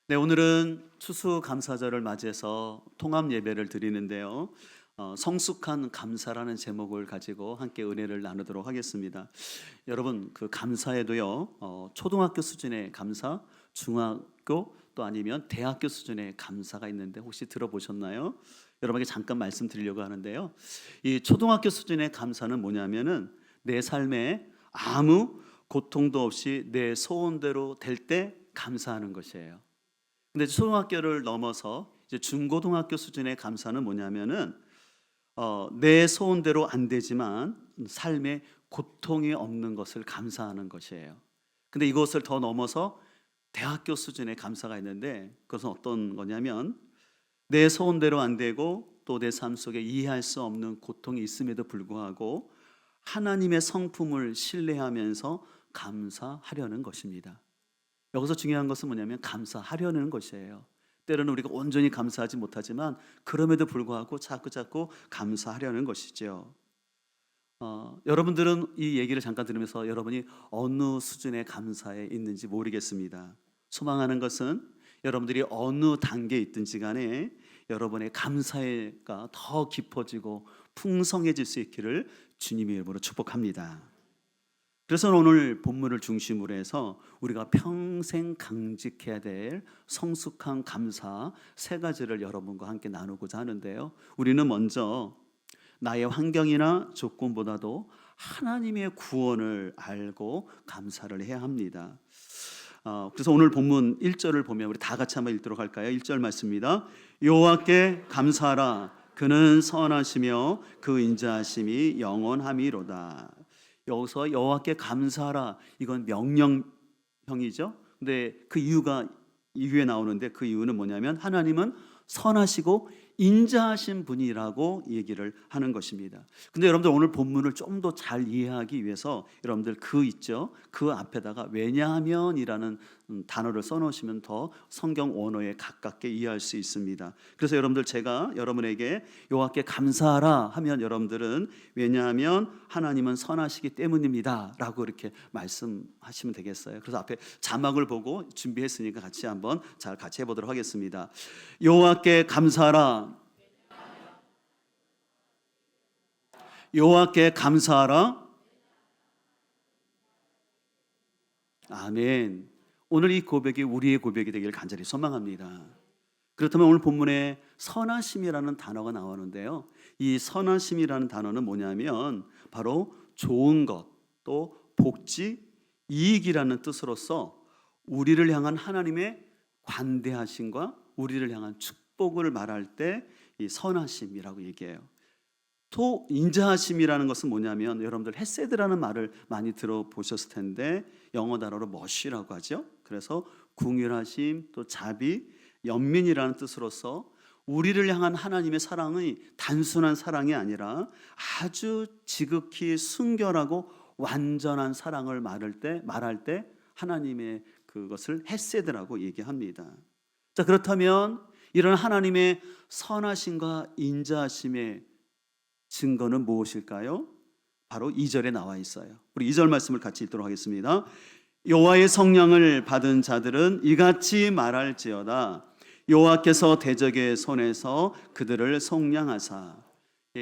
네, 오늘은 추수감사절을 맞이해서 통합 예배를 드리는데요. 성숙한 감사라는 제목을 가지고 함께 은혜를 나누도록 하겠습니다. 여러분, 그 감사에도요, 초등학교 수준의 감사, 중학교 또 아니면 대학교 수준의 감사가 있는데 혹시 들어보셨나요? 여러분에게 잠깐 말씀드리려고 하는데요. 이 초등학교 수준의 감사는 뭐냐면은 내 삶에 아무 고통도 없이 내 소원대로 될 때 감사하는 것이에요. 근데 초등학교를 넘어서 이제 중고등학교 수준의 감사는 뭐냐면은 내 소원대로 안 되지만 삶에 고통이 없는 것을 감사하는 것이에요. 근데 이것을 더 넘어서 대학교 수준의 감사가 있는데 그것은 어떤 거냐면 내 소원대로 안 되고 또 내 삶 속에 이해할 수 없는 고통이 있음에도 불구하고 하나님의 성품을 신뢰하면서 감사하려는 것입니다. 여기서 중요한 것은 뭐냐면 감사하려는 것이에요. 때로는 우리가 온전히 감사하지 못하지만 그럼에도 불구하고 자꾸 감사하려는 것이죠. 여러분들은 이 얘기를 잠깐 들으면서 여러분이 어느 수준의 감사에 있는지 모르겠습니다. 소망하는 것은 여러분들이 어느 단계에 있든지 간에 여러분의 감사가 더 깊어지고 풍성해질 수 있기를 주님의 이름으로 축복합니다. 그래서 오늘 본문을 중심으로 해서 우리가 평생 강직해야 될 성숙한 감사 세 가지를 여러분과 함께 나누고자 하는데요. 우리는 먼저 나의 환경이나 조건보다도 하나님의 구원을 알고 감사를 해야 합니다. 그래서 오늘 본문 1절을 보면 우리 다 같이 한번 읽도록 할까요? 1절 말씀입니다. 여호와께 감사하라. 그는 선하시며 그 인자하심이 영원함이로다. 여기서 여호와께 감사하라, 이건 명령형이죠. 근데 그 이유가 이후에 나오는데 그 이유는 뭐냐면 하나님은 선하시고 인자하신 분이라고 얘기를 하는 것입니다. 근데 여러분들 오늘 본문을 좀 더 잘 이해하기 위해서 여러분들 그 있죠, 그 앞에다가 왜냐하면이라는 단어를 써놓으시면 더 성경 원어에 가깝게 이해할 수 있습니다. 그래서 여러분들 제가 여러분에게 여호와께 감사하라 하면 여러분들은 왜냐하면 하나님은 선하시기 때문입니다 라고 이렇게 말씀하시면 되겠어요. 그래서 앞에 자막을 보고 준비했으니까 같이 한번 잘 같이 해보도록 하겠습니다. 여호와께 감사하라. 여호와께 감사하라. 아멘. 오늘 이 고백이 우리의 고백이 되기를 간절히 소망합니다. 그렇다면 오늘 본문에 선하심이라는 단어가 나오는데요. 이 선하심이라는 단어는 뭐냐면 바로 좋은 것, 또 복지, 이익이라는 뜻으로서 우리를 향한 하나님의 관대하심과 우리를 향한 축복을 말할 때 이 선하심이라고 얘기해요. 또 인자하심이라는 것은 뭐냐면 여러분들 헤세드라는 말을 많이 들어보셨을 텐데 영어 단어로 머시라고 하죠. 그래서 궁휼하심, 또 자비, 연민이라는 뜻으로서 우리를 향한 하나님의 사랑이 단순한 사랑이 아니라 아주 지극히 순결하고 완전한 사랑을 말할 때 하나님의 그것을 헤세드라고 얘기합니다. 자, 그렇다면 이런 하나님의 선하심과 인자하심의 증거는 무엇일까요? 바로 2절에 나와 있어요. 우리 2절 말씀을 같이 읽도록 하겠습니다. 여호와의 성령을 받은 자들은 이같이 말할지어다. 여호와께서 대적의 손에서 그들을 속량하사.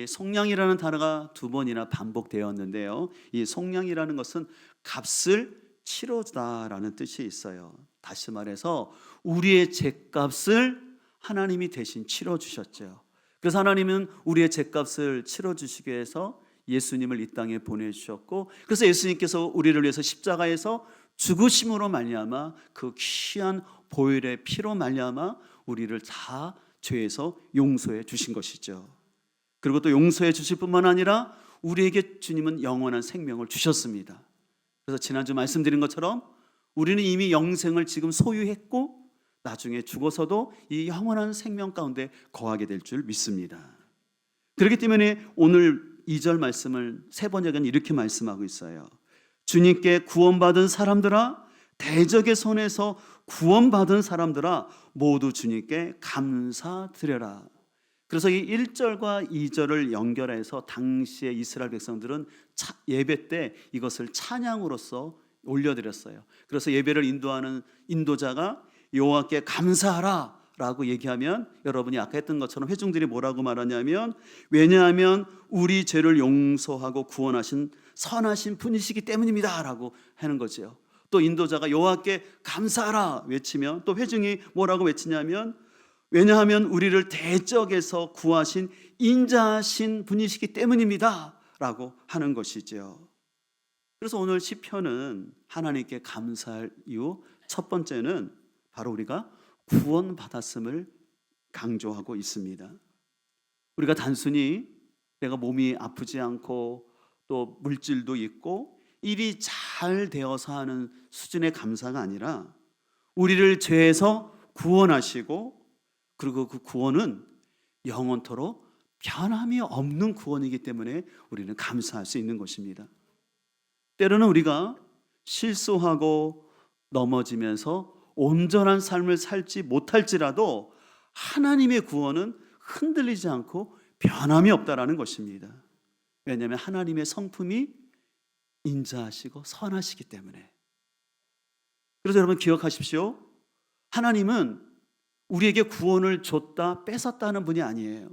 속량이라는 단어가 두 번이나 반복되었는데요. 이 속량이라는 것은 값을 치러주다라는 뜻이 있어요. 다시 말해서 우리의 죄값을 하나님이 대신 치러주셨죠. 그래서 하나님은 우리의 죄값을 치러주시기 위해서 예수님을 이 땅에 보내주셨고, 그래서 예수님께서 우리를 위해서 십자가에서 죽으심으로 말미암아 그 귀한 보혈의 피로 말미암아 우리를 다 죄에서 용서해 주신 것이죠. 그리고 또 용서해 주실 뿐만 아니라 우리에게 주님은 영원한 생명을 주셨습니다. 그래서 지난주 말씀드린 것처럼 우리는 이미 영생을 지금 소유했고 나중에 죽어서도 이 영원한 생명 가운데 거하게 될 줄 믿습니다. 그렇기 때문에 오늘 2절 말씀을 세 번역은 이렇게 말씀하고 있어요. 주님께 구원받은 사람들아, 대적의 손에서 구원받은 사람들아, 모두 주님께 감사드려라. 그래서 이 1절과 2절을 연결해서 당시의 이스라엘 백성들은 예배 때 이것을 찬양으로서 올려드렸어요. 그래서 예배를 인도하는 인도자가 여호와께 감사하라 라고 얘기하면 여러분이 아까 했던 것처럼 회중들이 뭐라고 말하냐면 왜냐하면 우리 죄를 용서하고 구원하신 선하신 분이시기 때문입니다 라고 하는 거죠. 또 인도자가 여호와께 감사하라 외치면 또 회중이 뭐라고 외치냐면 왜냐하면 우리를 대적에서 구하신 인자하신 분이시기 때문입니다 라고 하는 것이죠. 그래서 오늘 시편은 하나님께 감사할 이유 첫 번째는 바로 우리가 구원받았음을 강조하고 있습니다. 우리가 단순히 내가 몸이 아프지 않고 또 물질도 있고 일이 잘 되어서 하는 수준의 감사가 아니라 우리를 죄에서 구원하시고 그리고 그 구원은 영원토록 변함이 없는 구원이기 때문에 우리는 감사할 수 있는 것입니다. 때로는 우리가 실수하고 넘어지면서 온전한 삶을 살지 못할지라도 하나님의 구원은 흔들리지 않고 변함이 없다라는 것입니다. 왜냐하면 하나님의 성품이 인자하시고 선하시기 때문에. 그래서 여러분 기억하십시오. 하나님은 우리에게 구원을 줬다 뺏었다는 분이 아니에요.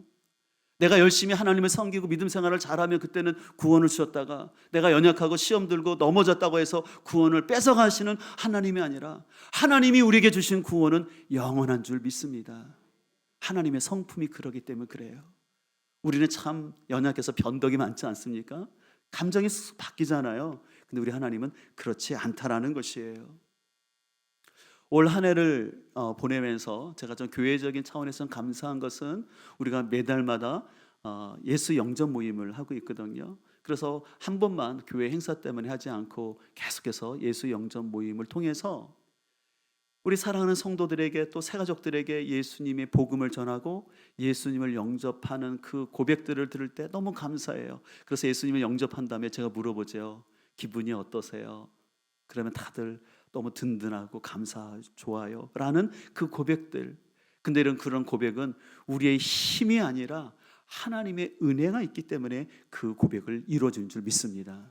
내가 열심히 하나님을 섬기고 믿음 생활을 잘하면 그때는 구원을 주셨다가 내가 연약하고 시험 들고 넘어졌다고 해서 구원을 뺏어가시는 하나님이 아니라 하나님이 우리에게 주신 구원은 영원한 줄 믿습니다. 하나님의 성품이 그러기 때문에 그래요. 우리는 참 연약해서 변덕이 많지 않습니까? 감정이 바뀌잖아요. 근데 우리 하나님은 그렇지 않다라는 것이에요. 올 한 해를 보내면서 제가 좀 교회적인 차원에서 감사한 것은 우리가 매달마다 예수 영접 모임을 하고 있거든요. 그래서 한 번만 교회 행사 때문에 하지 않고 계속해서 예수 영접 모임을 통해서 우리 사랑하는 성도들에게 또 새가족들에게 예수님의 복음을 전하고 예수님을 영접하는 그 고백들을 들을 때 너무 감사해요. 그래서 예수님을 영접한 다음에 제가 물어보죠. 기분이 어떠세요? 그러면 다들 너무 든든하고 감사, 좋아요 라는 그 고백들. 근데 그런 고백은 우리의 힘이 아니라 하나님의 은혜가 있기 때문에 그 고백을 이루어진 줄 믿습니다.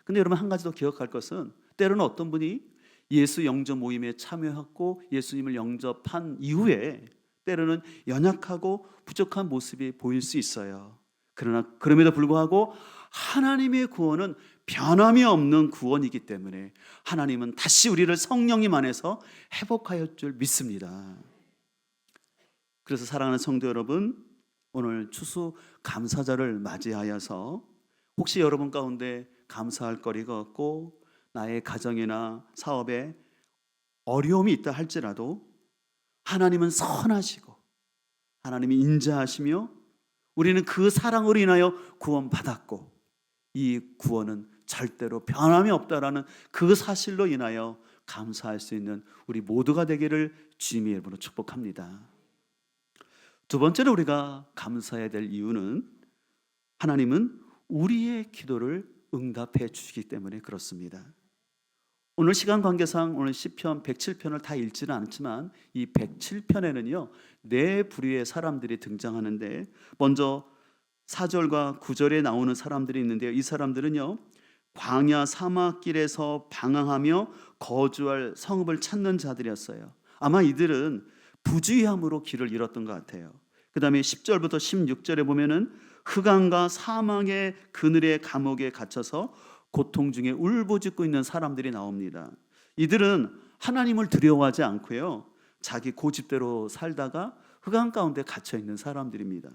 근데 여러분 한 가지 더 기억할 것은 때로는 어떤 분이 예수 영접 모임에 참여하고 예수님을 영접한 이후에 때로는 연약하고 부족한 모습이 보일 수 있어요. 그러나 그럼에도 불구하고 하나님의 구원은 변함이 없는 구원이기 때문에 하나님은 다시 우리를 성령님 안에서 회복하였 줄 믿습니다. 그래서 사랑하는 성도 여러분, 오늘 추수 감사절을 맞이하여서 혹시 여러분 가운데 감사할 거리가 없고 나의 가정이나 사업에 어려움이 있다 할지라도 하나님은 선하시고 하나님이 인자하시며 우리는 그 사랑으로 인하여 구원받았고 이 구원은 절대로 변함이 없다라는 그 사실로 인하여 감사할 수 있는 우리 모두가 되기를 주님의 이름으로 축복합니다. 두 번째로 우리가 감사해야 될 이유는 하나님은 우리의 기도를 응답해 주시기 때문에 그렇습니다. 오늘 시간 관계상 오늘 시편 107편을 다 읽지는 않지만 이 107편에는요 네 부류의 사람들이 등장하는데 먼저 4절과 9절에 나오는 사람들이 있는데요. 이 사람들은요 광야 사막길에서 방황하며 거주할 성읍을 찾는 자들이었어요. 아마 이들은 부주의함으로 길을 잃었던 것 같아요. 그 다음에 10절부터 16절에 보면은 흑암과 사망의 그늘의 감옥에 갇혀서 고통 중에 울부짖고 있는 사람들이 나옵니다. 이들은 하나님을 두려워하지 않고요 자기 고집대로 살다가 흑암 가운데 갇혀 있는 사람들입니다.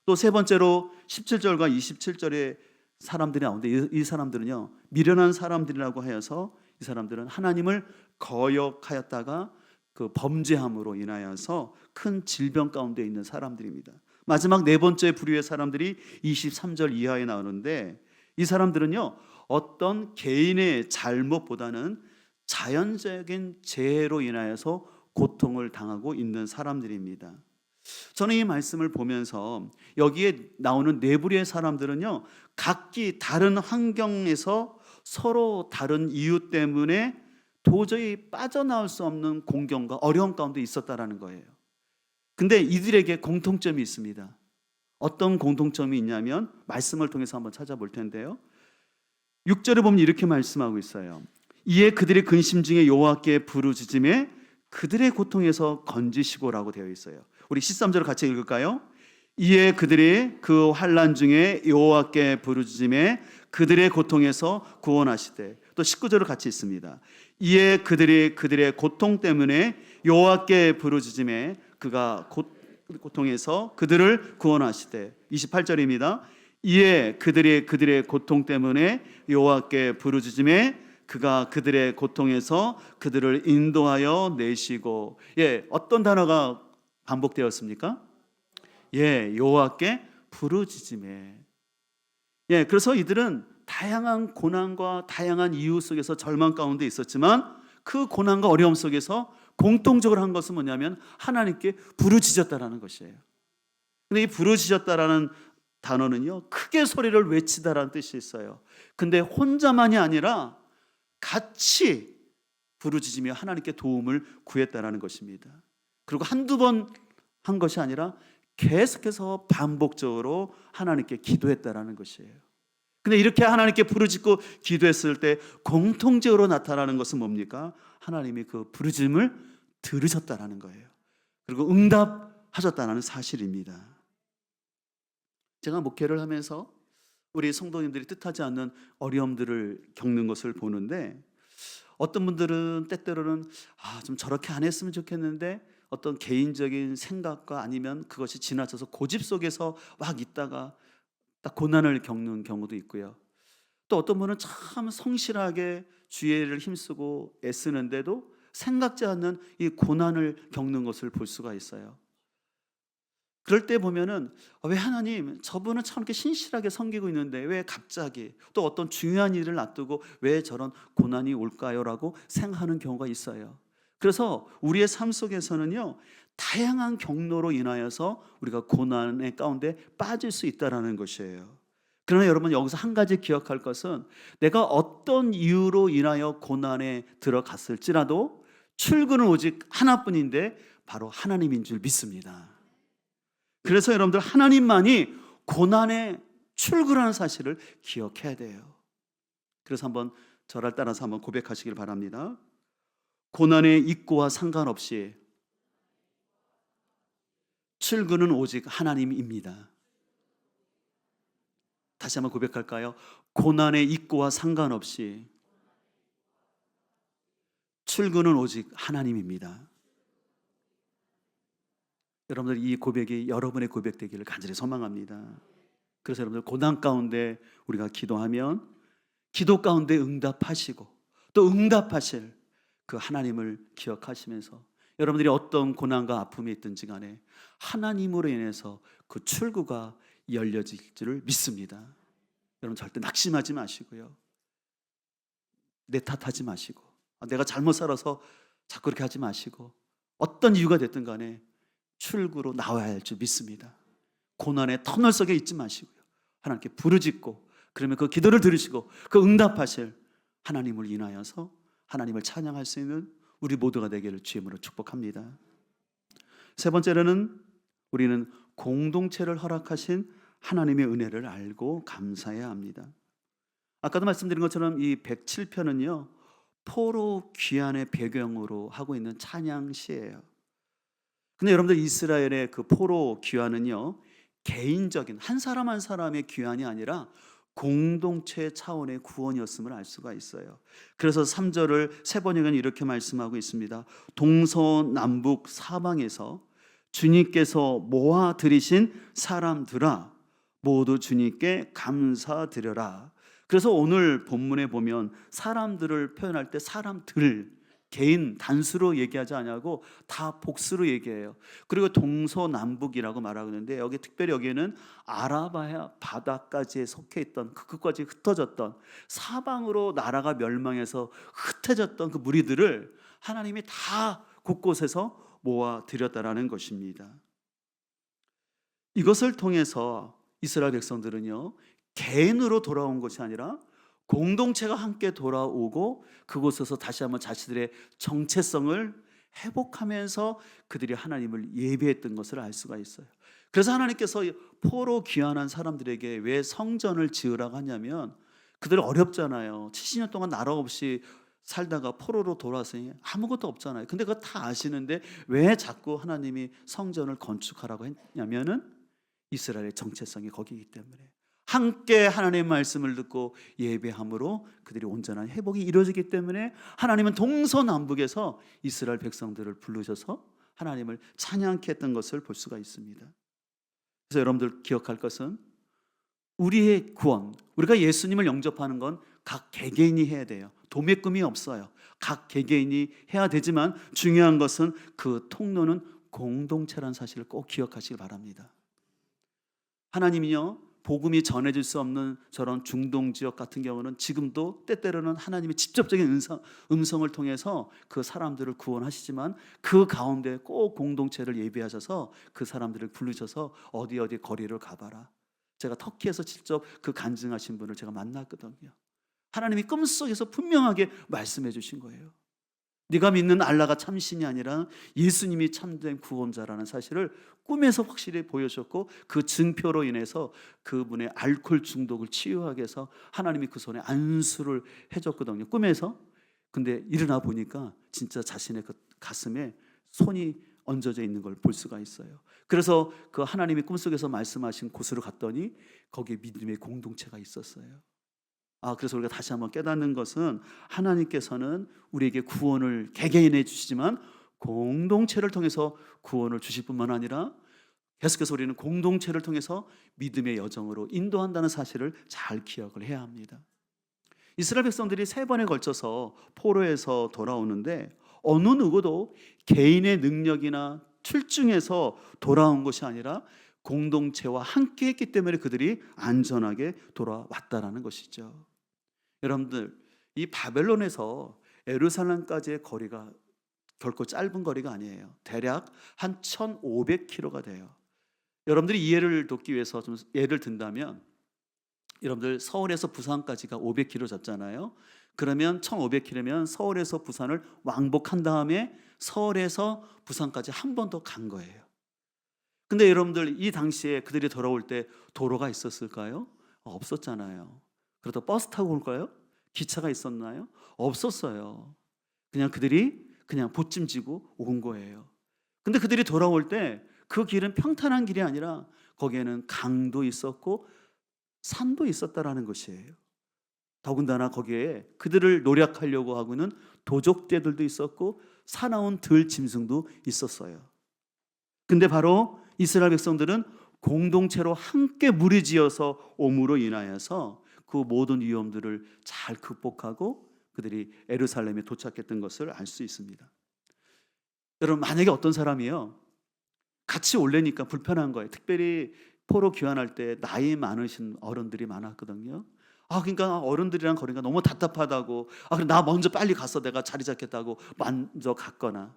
또 세 번째로 17절과 27절에 사람들이 나오는데 이 사람들은요 미련한 사람들이라고 하여서 이 사람들은 하나님을 거역하였다가 그 범죄함으로 인하여서 큰 질병 가운데 있는 사람들입니다. 마지막 네 번째 부류의 사람들이 23절 이하에 나오는데 이 사람들은요 어떤 개인의 잘못보다는 자연적인 재해로 인하여서 고통을 당하고 있는 사람들입니다. 저는 이 말씀을 보면서 여기에 나오는 네 부류의 사람들은요 각기 다른 환경에서 서로 다른 이유 때문에 도저히 빠져나올 수 없는 공경과 어려움 가운데 있었다라는 거예요. 근데 이들에게 공통점이 있습니다. 어떤 공통점이 있냐면 말씀을 통해서 한번 찾아볼 텐데요 6절에 보면 이렇게 말씀하고 있어요. 이에 그들의 근심 중에 여호와께 부르짖음에 그들의 고통에서 건지시고라고 되어 있어요. 우리 13절을 같이 읽을까요? 이에 그들이 그 환난 중에 여호와께 부르짖음에 그들의 고통에서 구원하시되, 또 19절을 같이 있습니다. 이에 그들이 그들의 고통 때문에 여호와께 부르짖음에 그가 고통에서 그들을 구원하시되, 28절입니다. 이에 그들이 그들의 고통 때문에 여호와께 부르짖음에 그가 그들의 고통에서 그들을 인도하여 내시고. 어떤 단어가 반복되었습니까? 여호와께 부르짖음에. 그래서 이들은 다양한 고난과 다양한 이유 속에서 절망 가운데 있었지만 그 고난과 어려움 속에서 공통적으로 한 것은 뭐냐면 하나님께 부르짖었다라는 것이에요. 근데 이 부르짖었다라는 단어는요, 크게 소리를 외치다라는 뜻이 있어요. 근데 혼자만이 아니라 같이 부르짖으며 하나님께 도움을 구했다라는 것입니다. 그리고 한두 번 한 것이 아니라 계속해서 반복적으로 하나님께 기도했다라는 것이에요. 근데 이렇게 하나님께 부르짖고 기도했을 때 공통적으로 나타나는 것은 뭡니까? 하나님이 그 부르짖음을 들으셨다라는 거예요. 그리고 응답하셨다는 사실입니다. 제가 목회를 하면서 우리 성도님들이 뜻하지 않는 어려움들을 겪는 것을 보는데, 어떤 분들은 때때로는 좀 저렇게 안 했으면 좋겠는데 어떤 개인적인 생각과 아니면 그것이 지나쳐서 고집 속에서 막 있다가 딱 고난을 겪는 경우도 있고요. 또 어떤 분은 참 성실하게 주의를 힘쓰고 애쓰는데도 생각지 않는 이 고난을 겪는 것을 볼 수가 있어요. 그럴 때 보면은 왜 하나님, 저분은 참 이렇게 신실하게 섬기고 있는데 왜 갑자기 또 어떤 중요한 일을 놔두고 왜 저런 고난이 올까요? 라고 생각하는 경우가 있어요. 그래서 우리의 삶 속에서는요, 다양한 경로로 인하여서 우리가 고난의 가운데 빠질 수 있다는 것이에요. 그러나 여러분, 여기서 한 가지 기억할 것은 내가 어떤 이유로 인하여 고난에 들어갔을지라도 출구는 오직 하나뿐인데 바로 하나님인 줄 믿습니다. 그래서 여러분들, 하나님만이 고난의 출구라는 사실을 기억해야 돼요. 그래서 한번 저를 따라서 한번 고백하시길 바랍니다. 고난의 있고와 상관없이 출구는 오직 하나님입니다. 다시 한번 고백할까요? 고난의 있고와 상관없이 출구는 오직 하나님입니다. 여러분들, 이 고백이 여러분의 고백 되기를 간절히 소망합니다. 그래서 여러분들, 고난 가운데 우리가 기도하면 기도 가운데 응답하시고 또 응답하실 그 하나님을 기억하시면서 여러분들이 어떤 고난과 아픔이 있든지 간에 하나님으로 인해서 그 출구가 열려질 줄을 믿습니다. 여러분, 절대 낙심하지 마시고요, 내 탓하지 마시고 내가 잘못 살아서 자꾸 그렇게 하지 마시고, 어떤 이유가 됐든 간에 출구로 나와야 할 줄 믿습니다. 고난의 터널 속에 있지 마시고요, 하나님께 부르짖고, 그러면 그 기도를 들으시고 그 응답하실 하나님을 인하여서 하나님을 찬양할 수 있는 우리 모두가 되기를 주님으로 축복합니다. 세 번째로는 우리는 공동체를 허락하신 하나님의 은혜를 알고 감사해야 합니다. 아까도 말씀드린 것처럼 이 107편은요, 포로 귀환의 배경으로 하고 있는 찬양시예요. 근데 여러분들, 이스라엘의 그 포로 귀환은요, 개인적인 한 사람 한 사람의 귀환이 아니라 공동체 차원의 구원이었음을 알 수가 있어요. 그래서 3절을 세 번역은 이렇게 말씀하고 있습니다. 동서남북 사방에서 주님께서 모아 들이신 사람들아, 모두 주님께 감사드려라. 그래서 오늘 본문에 보면 사람들을 표현할 때 사람들, 개인 단수로 얘기하지 않냐고 다 복수로 얘기해요. 그리고 동서남북이라고 말하고 있는데, 여기 특별히 여기에는 아라바야 바다까지 속해 있던, 그 끝까지 흩어졌던, 사방으로 나라가 멸망해서 흩어졌던 그 무리들을 하나님이 다 곳곳에서 모아 들였다라는 것입니다. 이것을 통해서 이스라엘 백성들은요, 개인으로 돌아온 것이 아니라 공동체가 함께 돌아오고 그곳에서 다시 한번 자신들의 정체성을 회복하면서 그들이 하나님을 예배했던 것을 알 수가 있어요. 그래서 하나님께서 포로 귀환한 사람들에게 왜 성전을 지으라고 하냐면, 그들 어렵잖아요. 70년 동안 나라 없이 살다가 포로로 돌아왔으니 아무것도 없잖아요. 근데 그거 다 아시는데 왜 자꾸 하나님이 성전을 건축하라고 했냐면은 이스라엘의 정체성이 거기이기 때문에, 함께 하나님의 말씀을 듣고 예배함으로 그들이 온전한 회복이 이루어지기 때문에 하나님은 동서남북에서 이스라엘 백성들을 부르셔서 하나님을 찬양케 했던 것을 볼 수가 있습니다. 그래서 여러분들 기억할 것은 우리의 구원, 우리가 예수님을 영접하는 건 각 개개인이 해야 돼요. 도매금이 없어요. 각 개개인이 해야 되지만 중요한 것은 그 통로는 공동체라는 사실을 꼭 기억하시기 바랍니다. 하나님이요, 복음이 전해질 수 없는 저런 중동 지역 같은 경우는 지금도 때때로는 하나님의 직접적인 음성을 통해서 그 사람들을 구원하시지만 그 가운데 꼭 공동체를 예비하셔서 그 사람들을 부르셔서 어디 거리를 가봐라. 제가 터키에서 직접 그 간증하신 분을 제가 만났거든요. 하나님이 꿈속에서 분명하게 말씀해 주신 거예요. 네가 믿는 알라가 참신이 아니라 예수님이 참된 구원자라는 사실을 꿈에서 확실히 보여줬고, 그 증표로 인해서 그분의 알코올 중독을 치유하게 해서 하나님이 그 손에 안수를 해줬거든요, 꿈에서. 근데 일어나 보니까 진짜 자신의 그 가슴에 손이 얹어져 있는 걸 볼 수가 있어요. 그래서 그 하나님이 꿈속에서 말씀하신 곳으로 갔더니 거기에 믿음의 공동체가 있었어요. 그래서 우리가 다시 한번 깨닫는 것은 하나님께서는 우리에게 구원을 개개인에 주시지만 공동체를 통해서 구원을 주실 뿐만 아니라 계속해서 우리는 공동체를 통해서 믿음의 여정으로 인도한다는 사실을 잘 기억을 해야 합니다. 이스라엘 백성들이 3번에 걸쳐서 포로에서 돌아오는데 어느 누구도 개인의 능력이나 출중해서 돌아온 것이 아니라 공동체와 함께 했기 때문에 그들이 안전하게 돌아왔다라는 것이죠. 여러분들, 이 바벨론에서 예루살렘까지의 거리가 결코 짧은 거리가 아니에요. 대략 한 1500km가 돼요. 여러분들이 이해를 돕기 위해서 좀 예를 든다면, 여러분들 서울에서 부산까지가 500km 잡잖아요. 그러면 1500km면 서울에서 부산을 왕복한 다음에 서울에서 부산까지 한 번 더 간 거예요. 근데 여러분들, 이 당시에 그들이 돌아올 때 도로가 있었을까요? 없었잖아요. 그래도 버스 타고 올까요? 기차가 있었나요? 없었어요. 그냥 그들이 그냥 보찜지고 온 거예요. 근데 그들이 돌아올 때 그 길은 평탄한 길이 아니라 거기에는 강도 있었고 산도 있었다라는 것이에요. 더군다나 거기에 그들을 노략하려고 하고는 도적대들도 있었고 사나운 들 짐승도 있었어요. 근데 바로 이스라엘 백성들은 공동체로 함께 무리지어서 옴으로 인하여서 그 모든 위험들을 잘 극복하고 그들이 예루살렘에 도착했던 것을 알 수 있습니다. 여러분, 만약에 어떤 사람이요, 같이 올래니까 불편한 거예요. 특별히 포로 귀환할 때 나이 많으신 어른들이 많았거든요. 그러니까 어른들이랑 거리가 너무 답답하다고, 그럼 나 먼저 빨리 가서 내가 자리 잡겠다고 먼저 갔거나,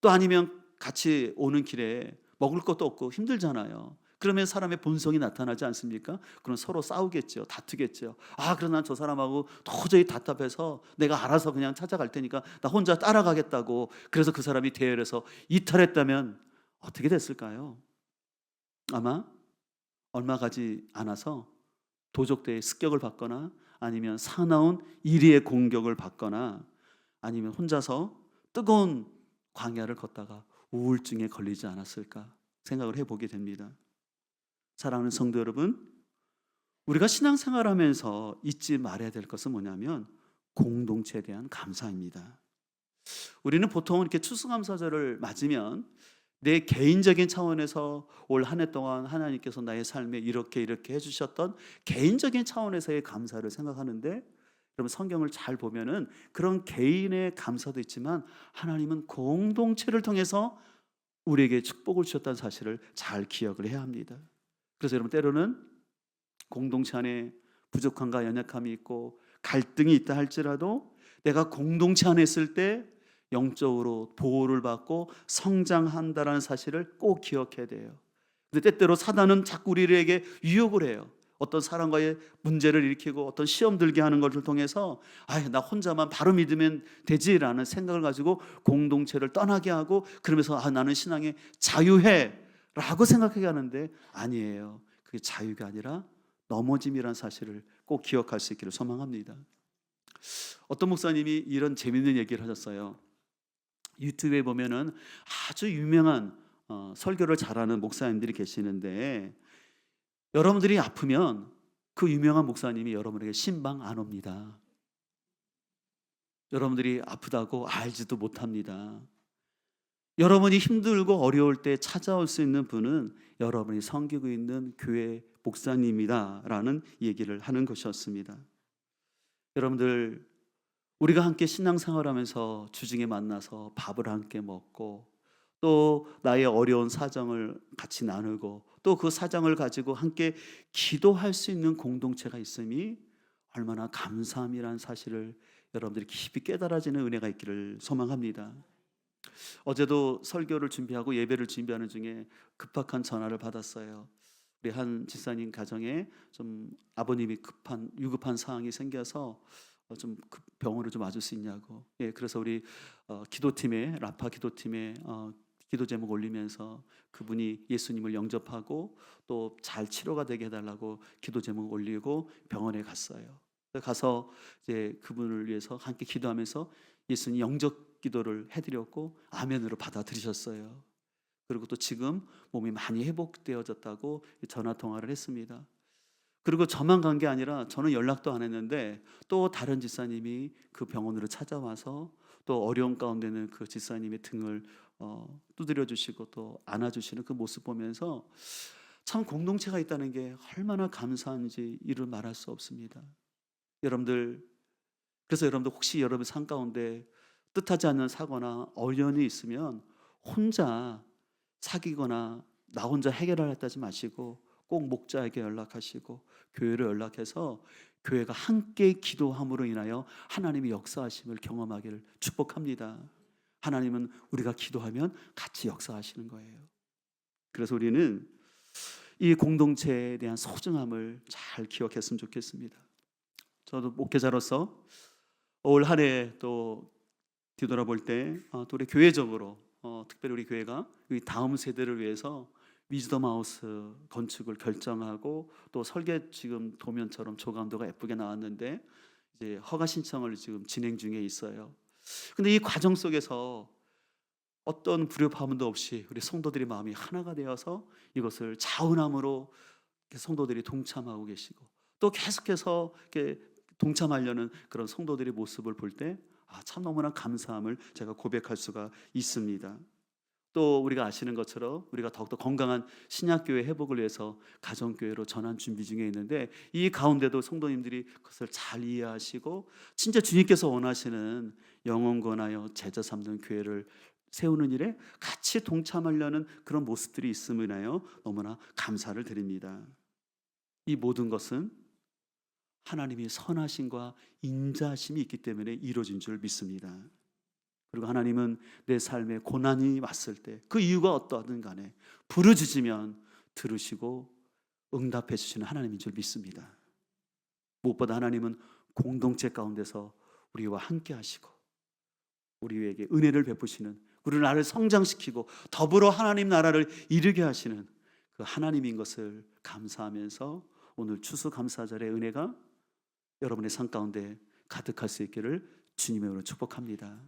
또 아니면 같이 오는 길에 먹을 것도 없고 힘들잖아요. 그러면 사람의 본성이 나타나지 않습니까? 그럼 서로 싸우겠죠. 다투겠죠. 그러나 저 사람하고 도저히 답답해서 내가 알아서 그냥 찾아갈 테니까 나 혼자 따라가겠다고, 그래서 그 사람이 대열에서 이탈했다면 어떻게 됐을까요? 아마 얼마 가지 않아서 도적대의 습격을 받거나, 아니면 사나운 이리의 공격을 받거나, 아니면 혼자서 뜨거운 광야를 걷다가 우울증에 걸리지 않았을까 생각을 해보게 됩니다. 사랑하는 성도 여러분, 우리가 신앙생활하면서 잊지 말아야 될 것은 뭐냐면 공동체에 대한 감사입니다. 우리는 보통 이렇게 추수감사절을 맞으면 내 개인적인 차원에서 올 한 해 동안 하나님께서 나의 삶에 이렇게 해주셨던 개인적인 차원에서의 감사를 생각하는데, 여러분 성경을 잘 보면은 그런 개인의 감사도 있지만 하나님은 공동체를 통해서 우리에게 축복을 주셨다는 사실을 잘 기억을 해야 합니다. 그래서 여러분, 때로는 공동체 안에 부족함과 연약함이 있고 갈등이 있다 할지라도 내가 공동체 안에 있을 때 영적으로 보호를 받고 성장한다는 사실을 꼭 기억해야 돼요. 근데 때때로 사단은 자꾸 우리에게 유혹을 해요. 어떤 사람과의 문제를 일으키고 어떤 시험 들게 하는 것을 통해서 나 혼자만 바로 믿으면 되지라는 생각을 가지고 공동체를 떠나게 하고, 그러면서 나는 신앙에 자유해 라고 생각하게 하는데 아니에요. 그게 자유가 아니라 넘어짐이라는 사실을 꼭 기억할 수 있기를 소망합니다. 어떤 목사님이 이런 재밌는 얘기를 하셨어요. 유튜브에 보면은 아주 유명한 설교를 잘하는 목사님들이 계시는데 여러분들이 아프면 그 유명한 목사님이 여러분에게 신방 안 옵니다. 여러분들이 아프다고 알지도 못합니다. 여러분이 힘들고 어려울 때 찾아올 수 있는 분은 여러분이 섬기고 있는 교회 목사님이다라는 얘기를 하는 것이었습니다. 여러분들, 우리가 함께 신앙생활하면서 주중에 만나서 밥을 함께 먹고 또 나의 어려운 사정을 같이 나누고 또 그 사정을 가지고 함께 기도할 수 있는 공동체가 있음이 얼마나 감사함이라는 사실을 여러분들이 깊이 깨달아지는 은혜가 있기를 소망합니다. 어제도 설교를 준비하고 예배를 준비하는 중에 급박한 전화를 받았어요. 우리 한 집사님 가정에 좀 아버님이 위급한 상황이 생겨서 좀 병원을 좀 와줄 수 있냐고. 그래서 우리 기도팀에 라파 기도팀에 기도 제목 올리면서 그분이 예수님을 영접하고 또 잘 치료가 되게 해달라고 기도 제목 올리고 병원에 갔어요. 가서 이제 그분을 위해서 함께 기도하면서 예수님 영접 기도를 해드렸고 아멘으로 받아들이셨어요. 그리고 또 지금 몸이 많이 회복되어졌다고 전화 통화를 했습니다. 그리고 저만 간 게 아니라 저는 연락도 안 했는데 또 다른 집사님이 그 병원으로 찾아와서 또 어려운 가운데는 그 집사님의 등을 두드려 주시고 또 안아주시는 그 모습 보면서 참 공동체가 있다는 게 얼마나 감사한지 이를 말할 수 없습니다. 여러분들, 그래서 여러분들 혹시 여러분 삶 가운데 뜻하지 않는 사고나 어려움이 있으면 혼자 사귀거나 나 혼자 해결하려 하지 마시고 꼭 목자에게 연락하시고 교회로 연락해서 교회가 함께 기도함으로 인하여 하나님의 역사하심을 경험하기를 축복합니다. 하나님은 우리가 기도하면 같이 역사하시는 거예요. 그래서 우리는 이 공동체에 대한 소중함을 잘 기억했으면 좋겠습니다. 저도 목회자로서 올 한 해 또 뒤돌아볼 때 또 우리 교회적으로 특별히 우리 교회가 이 다음 세대를 위해서 위즈덤 하우스 건축을 결정하고 또 설계 지금 도면처럼 조감도가 예쁘게 나왔는데 이제 허가 신청을 지금 진행 중에 있어요. 근데 이 과정 속에서 어떤 불협화음도 없이 우리 성도들의 마음이 하나가 되어서 이것을 자원함으로 성도들이 동참하고 계시고 또 계속해서 이렇게 동참하려는 그런 성도들의 모습을 볼 때 참 너무나 감사함을 제가 고백할 수가 있습니다. 또 우리가 아시는 것처럼 우리가 더욱더 건강한 신약교회 회복을 위해서 가정교회로 전환 준비 중에 있는데 이 가운데도 성도님들이 그것을 잘 이해하시고 진짜 주님께서 원하시는 영혼 권하여 제자 삼는 교회를 세우는 일에 같이 동참하려는 그런 모습들이 있음을 인하여 너무나 감사를 드립니다. 이 모든 것은 하나님의 선하심과 인자하심이 있기 때문에 이루어진 줄 믿습니다. 그리고 하나님은 내 삶에 고난이 왔을 때 그 이유가 어떠하든 간에 부르짖으면 들으시고 응답해 주시는 하나님인 줄 믿습니다. 무엇보다 하나님은 공동체 가운데서 우리와 함께 하시고 우리에게 은혜를 베푸시는, 우리 나를 성장시키고 더불어 하나님 나라를 이루게 하시는 그 하나님인 것을 감사하면서 오늘 추수감사절의 은혜가 여러분의 삶 가운데 가득할 수 있기를 주님의 이름으로 축복합니다.